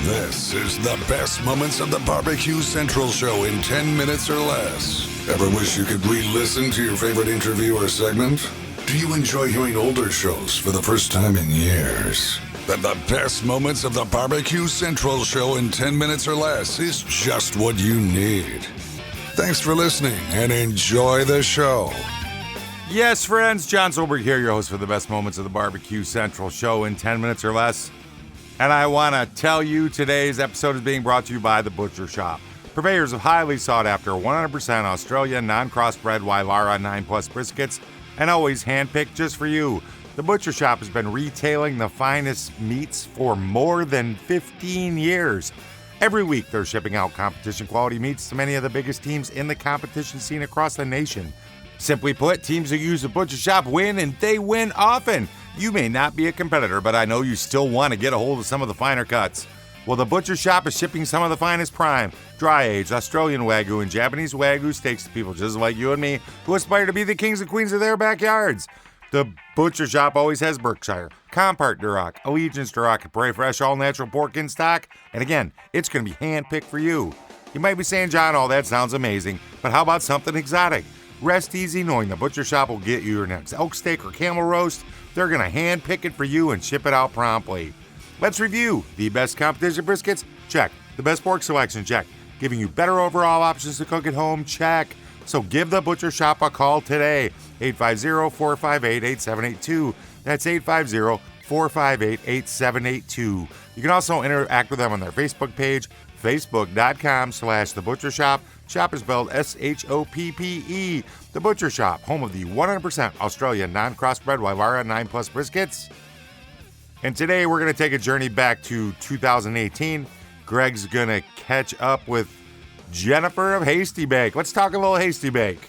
This is the best moments of the BBQ Central Show in 10 minutes or less. Ever wish you could re-listen to your favorite interview or segment? Do you enjoy hearing older shows for the first time in years? Then the best moments of the BBQ Central Show in 10 minutes or less is just what you need. Thanks for listening and enjoy the show. Yes, friends, John Solberg here, your host for the best moments of the BBQ Central Show in 10 minutes or less. And I want to tell you today's episode is being brought to you by The Butcher Shop. Purveyors of highly sought after 100% Australian non-crossbred Wylara 9 Plus briskets and always handpicked just for you. The Butcher Shop has been retailing the finest meats for more than 15 years. Every week they're shipping out competition quality meats to many of the biggest teams in the competition scene across the nation. Simply put, teams who use the Butcher Shop win, and they win often. You may not be a competitor, but I know you still want to get a hold of some of the finer cuts. Well, the Butcher Shop is shipping some of the finest prime, dry-aged Australian Wagyu and Japanese Wagyu steaks to people just like you and me who aspire to be the kings and queens of their backyards. The Butcher Shop always has Berkshire, Compart Duroc, Allegiance Duroc, and Prairie Fresh all-natural pork in stock. And again, it's going to be hand-picked for you. You might be saying, John, all that sounds amazing, but how about something exotic? Rest easy knowing the Butcher Shop will get you your next elk steak or camel roast. They're going to hand-pick it for you and ship it out promptly. Let's review the best competition briskets. Check. The best pork selection. Check. Giving you better overall options to cook at home. Check. So give the Butcher Shop a call today. 850-458-8782. That's 850-458-8782. You can also interact with them on their Facebook page, facebook.com/thebutchershop. Shop is spelled S-H-O-P-P-E. The Butcher Shop, home of the 100% Australian non-crossbred Wylara 9 Plus briskets. And today we're going to take a journey back to 2018. Greg's going to catch up with Jennifer of Hasty Bake. Let's talk a little Hasty Bake.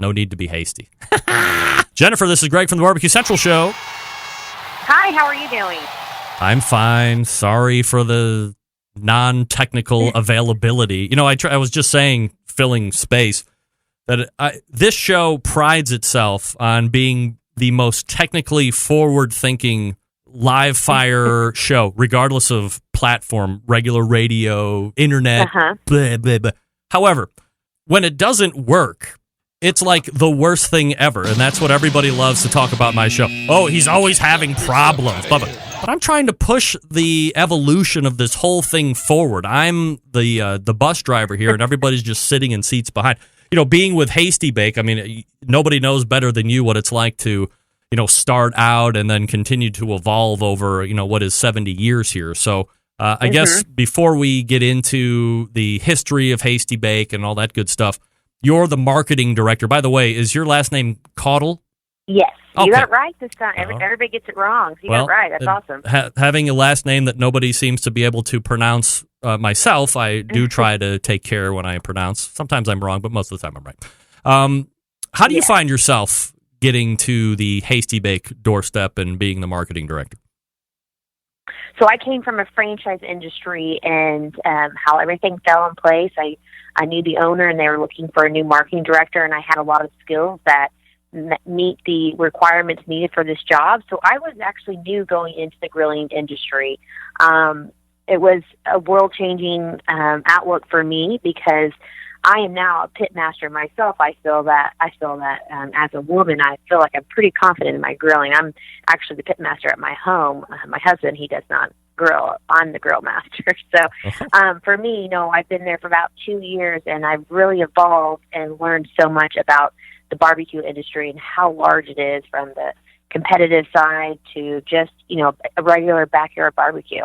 No need to be hasty. Jennifer, this is Greg from the BBQ Central Show. Hi, how are you doing? I'm fine. Sorry for the non-technical availability. You know, I was just saying, filling space, that this show prides itself on being the most technically forward-thinking live-fire show, regardless of platform, regular radio, internet, blah, blah, blah. However, when it doesn't work, it's like the worst thing ever, and that's what everybody loves to talk about my show. Oh, he's always having problems, blah, blah. But I'm trying to push the evolution of this whole thing forward. I'm the bus driver here, and everybody's just sitting in seats behind. You know, being with Hasty Bake, I mean, nobody knows better than you what it's like to, you know, start out and then continue to evolve over, you know, what is 70 years here. So I guess before we get into the history of Hasty Bake and all that good stuff, you're the marketing director. By the way, is your last name Caudle? Yes. Okay. You got it right this time. Everybody gets it wrong. So you got it right. That's awesome. Having a last name that nobody seems to be able to pronounce myself, I do try to take care when I pronounce. Sometimes I'm wrong, but most of the time I'm right. How do you find yourself getting to the Hasty Bake doorstep and being the marketing director? So I came from a franchise industry, and how everything fell in place. I knew the owner, and they were looking for a new marketing director, and I had a lot of skills that meet the requirements needed for this job. So I was actually new going into the grilling industry. It was a world-changing outlook for me because I am now a pitmaster myself. I feel that as a woman, I feel like I'm pretty confident in my grilling. I'm actually the pitmaster at my home. My husband, he does not grill. I'm the grill master. So for me, you know, I've been there for about 2 years, and I've really evolved and learned so much about the barbecue industry and how large it is, from the competitive side to just, you know, a regular backyard barbecue.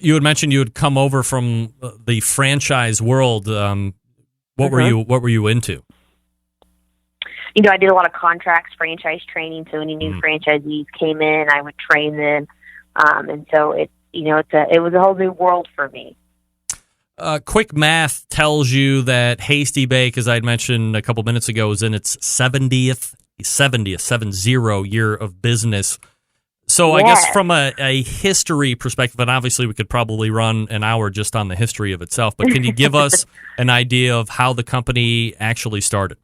You had mentioned you had come over from the franchise world. What were you into? You know, I did a lot of contracts, franchise training. So any new franchisees came in, I would train them, and so it was a whole new world for me. Quick math tells you that Hasty Bake, as I had mentioned a couple minutes ago, is in its 70th year of business. So I guess from a history perspective, and obviously we could probably run an hour just on the history of itself, but can you give us an idea of how the company actually started?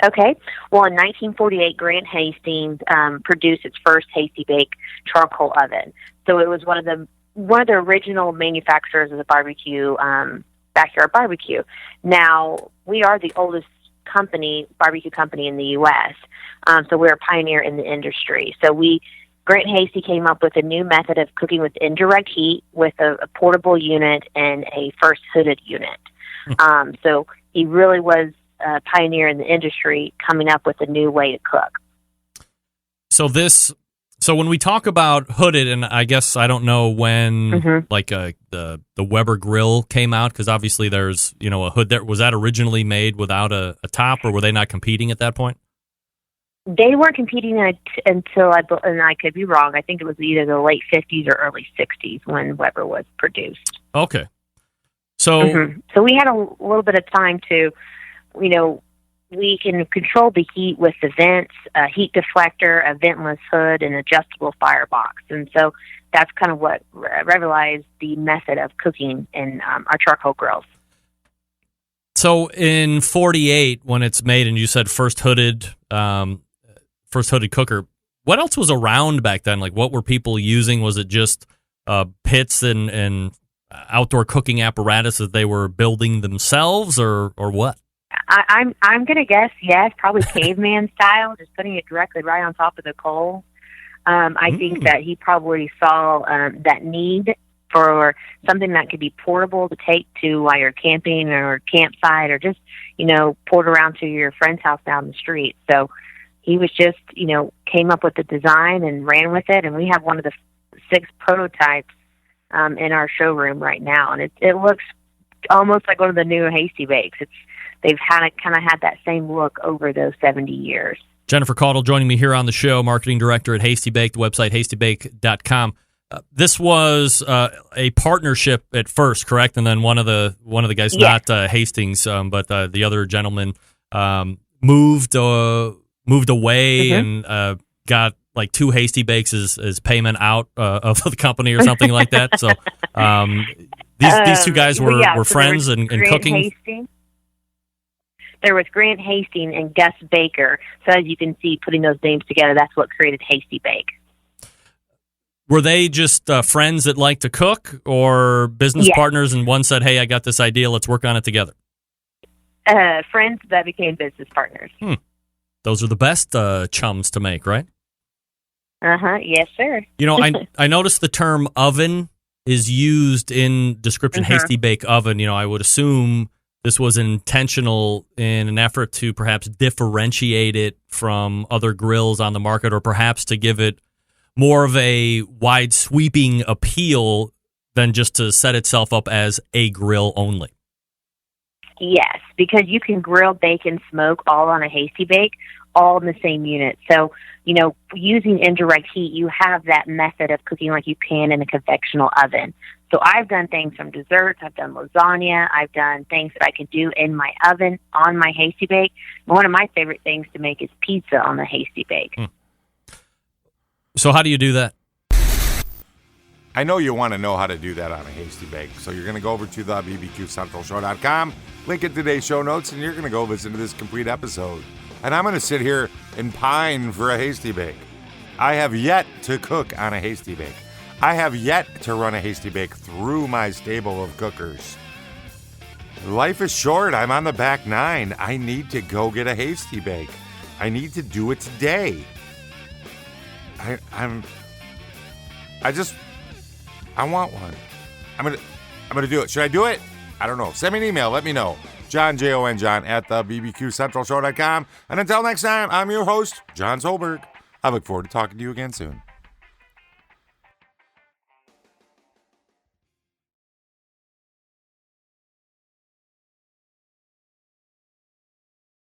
Okay. Well, in 1948, Grant Hastings produced its first Hasty Bake charcoal oven. So it was one of the one of the original manufacturers of the barbecue, backyard barbecue. Now, we are the oldest barbecue company in the U.S., so we're a pioneer in the industry. So Grant Hasty came up with a new method of cooking with indirect heat with a portable unit and a first hooded unit. So he really was a pioneer in the industry coming up with a new way to cook. So when we talk about hooded, and I guess I don't know when the Weber grill came out, because obviously there's a hood there. Was that originally made without a top, or were they not competing at that point? They weren't competing until, and I could be wrong, I think it was either the late 50s or early 60s when Weber was produced. Okay. So So we had a little bit of time to, we can control the heat with the vents, a heat deflector, a ventless hood, and adjustable firebox. And so that's kind of what revolutionized the method of cooking in our charcoal grills. So in 48, when it's made, and you said first hooded cooker, what else was around back then? Like, what were people using? Was it just pits and outdoor cooking apparatus that they were building themselves, or what? I'm going to guess yes, probably caveman style, just putting it directly right on top of the coal. I think that he probably saw that need for something that could be portable to take to while you're camping or campsite, or just, port around to your friend's house down the street. So he was just, came up with the design and ran with it. And we have one of the 6 prototypes in our showroom right now. And it looks almost like one of the new Hasty Bakes. They've kind of had that same look over those 70 years. Jennifer Caudle joining me here on the show, marketing director at Hasty Bake, the website hastybake.com. This was a partnership at first, correct? And then one of the guys, yes, not Hastings, but the other gentleman moved away and got like 2 Hasty Bakes as payment out of the company or something like that. So these 2 guys were friends and cooking. Hastings. There was Grant Hastings and Gus Baker. So as you can see, putting those names together, that's what created Hasty Bake. Were they just friends that like to cook, or business partners, and one said, hey, I got this idea, let's work on it together? Friends that became business partners. Those are the best chums to make, right? Yes, sir. I noticed the term oven is used in description, Hasty Bake oven. I would assume this was intentional in an effort to perhaps differentiate it from other grills on the market, or perhaps to give it more of a wide sweeping appeal than just to set itself up as a grill only. Yes, because you can grill, bake, and smoke all on a Hasty Bake, all in the same unit. So, using indirect heat, you have that method of cooking like you can in a conventional oven. So I've done things from desserts, I've done lasagna, I've done things that I can do in my oven on my Hasty Bake. One of my favorite things to make is pizza on the Hasty Bake. So how do you do that? I know you want to know how to do that on a Hasty Bake. So you're going to go over to the bbqcentralshow.com, link in today's show notes, and you're going to go listen to this complete episode. And I'm going to sit here and pine for a Hasty Bake. I have yet to cook on a Hasty Bake. I have yet to run a Hasty Bake through my stable of cookers. Life is short. I'm on the back 9. I need to go get a Hasty Bake. I need to do it today. I want one. I'm gonna do it. Should I do it? I don't know. Send me an email. Let me know. John, Jon, at the bbqcentralshow.com. And until next time, I'm your host, John Solberg. I look forward to talking to you again soon.